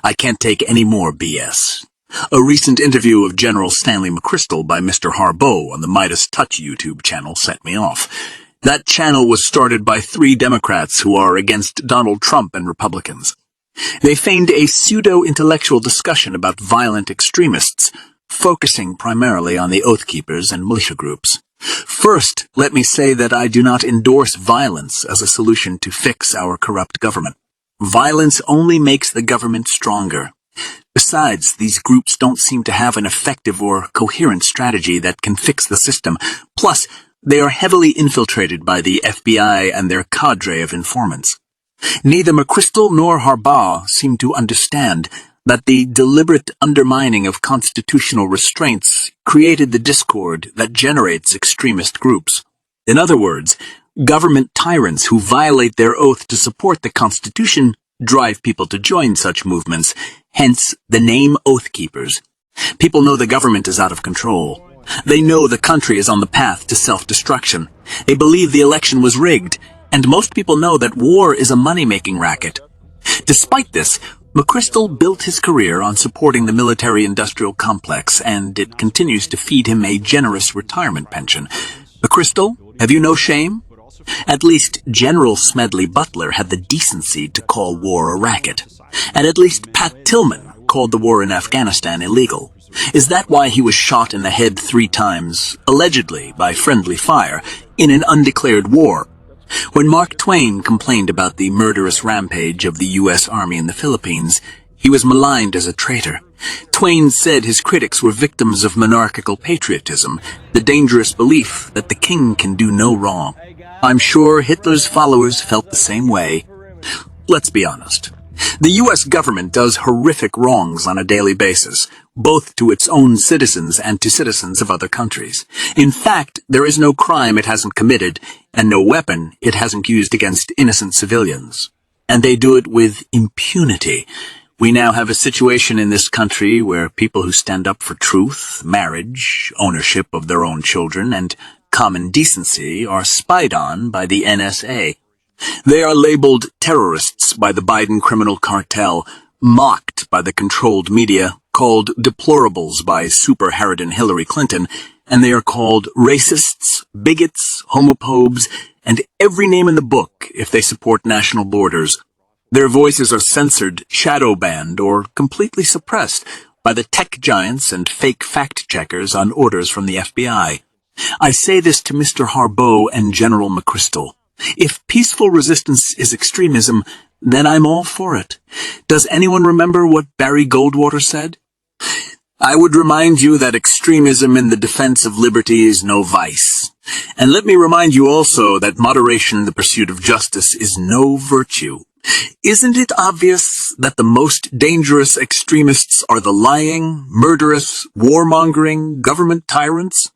I can't take any more BS. A recent interview of General Stanley McChrystal by Mr. Harbaugh on the Midas Touch YouTube channel set me off. That channel was started by 3 Democrats who are against Donald Trump and Republicans. They feigned a pseudo-intellectual discussion about violent extremists, focusing primarily on the Oath Keepers and militia groups. First, let me say that I do not endorse violence as a solution to fix our corrupt government. Violence only makes the government stronger. Besides, these groups don't seem to have an effective or coherent strategy that can fix the system. Plus, they are heavily infiltrated by the FBI and their cadre of informants. Neither McChrystal nor Harbaugh seem to understand that the deliberate undermining of constitutional restraints created the discord that generates extremist groups. In other words, government tyrants who violate their oath to support the Constitution drive people to join such movements, hence the name Oath Keepers. People know the government is out of control. They know the country is on the path to self-destruction. They believe the election was rigged, and most people know that war is a money-making racket. Despite this, McChrystal built his career on supporting the military-industrial complex, and it continues to feed him a generous retirement pension. McChrystal, have you no shame? At least General Smedley Butler had the decency to call war a racket. And at least Pat Tillman called the war in Afghanistan illegal. Is that why he was shot in the head 3 times, allegedly by friendly fire, in an undeclared war? When Mark Twain complained about the murderous rampage of the U.S. Army in the Philippines, he was maligned as a traitor. Twain said his critics were victims of monarchical patriotism, the dangerous belief that the king can do no wrong. I'm sure Hitler's followers felt the same way. Let's be honest. The U.S. government does horrific wrongs on a daily basis, both to its own citizens and to citizens of other countries. In fact, there is no crime it hasn't committed, and no weapon it hasn't used against innocent civilians. And they do it with impunity. We now have a situation in this country where people who stand up for truth, marriage, ownership of their own children, and common decency are spied on by the NSA. They are labeled terrorists by the Biden criminal cartel, mocked by the controlled media, called deplorables by Super Harridan Hillary Clinton, and they are called racists, bigots, homophobes, and every name in the book if they support national borders. Their voices are censored, shadow banned, or completely suppressed by the tech giants and fake fact-checkers on orders from the FBI. I say this to Mr. Harbaugh and General McChrystal. If peaceful resistance is extremism, then I'm all for it. Does anyone remember what Barry Goldwater said? I would remind you that extremism in the defense of liberty is no vice. And let me remind you also that moderation in the pursuit of justice is no virtue. Isn't it obvious that the most dangerous extremists are the lying, murderous, warmongering government tyrants?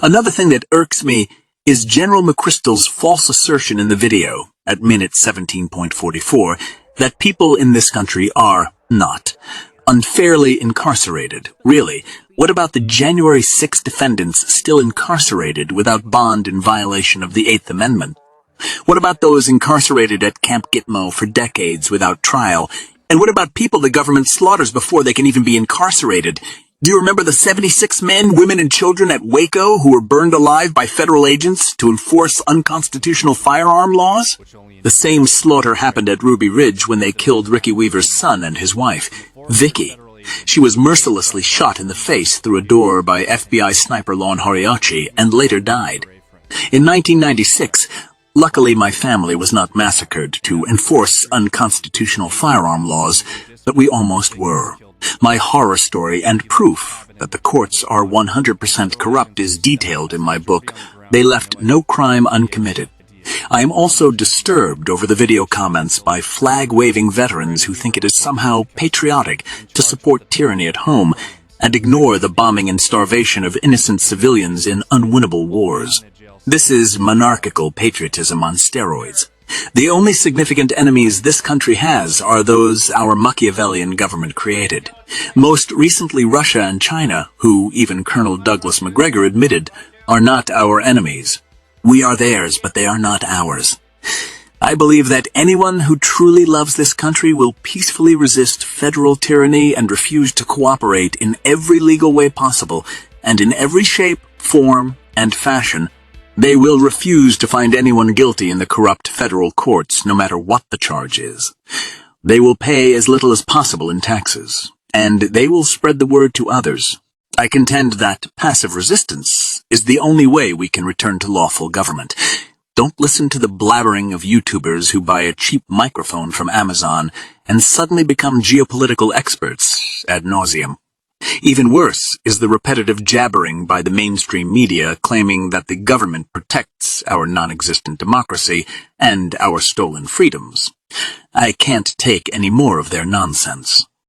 Another thing that irks me is General McChrystal's false assertion in the video, at minute 17.44, that people in this country are not unfairly incarcerated. Really, what about the January 6 defendants still incarcerated without bond in violation of the 8th Amendment? What about those incarcerated at Camp Gitmo for decades without trial? And what about people the government slaughters before they can even be incarcerated? Do you remember the 76 men, women, and children at Waco who were burned alive by federal agents to enforce unconstitutional firearm laws? The same slaughter happened at Ruby Ridge when they killed Ricky Weaver's son and his wife, Vicky. She was mercilessly shot in the face through a door by FBI sniper Lon Horiachi and later died. In 1996, luckily my family was not massacred to enforce unconstitutional firearm laws, but we almost were. My horror story and proof that the courts are 100% corrupt is detailed in my book, They Left No Crime Uncommitted. I am also disturbed over the video comments by flag-waving veterans who think it is somehow patriotic to support tyranny at home and ignore the bombing and starvation of innocent civilians in unwinnable wars. This is monarchical patriotism on steroids. The only significant enemies this country has are those our Machiavellian government created. Most recently Russia and China, who even Colonel Douglas MacGregor admitted, are not our enemies. We are theirs, but they are not ours. I believe that anyone who truly loves this country will peacefully resist federal tyranny and refuse to cooperate in every legal way possible, and in every shape, form, and fashion. They will refuse to find anyone guilty in the corrupt federal courts, no matter what the charge is. They will pay as little as possible in taxes, and they will spread the word to others. I contend that passive resistance is the only way we can return to lawful government. Don't listen to the blabbering of YouTubers who buy a cheap microphone from Amazon and suddenly become geopolitical experts ad nauseum. Even worse is the repetitive jabbering by the mainstream media claiming that the government protects our non-existent democracy and our stolen freedoms. I can't take any more of their nonsense.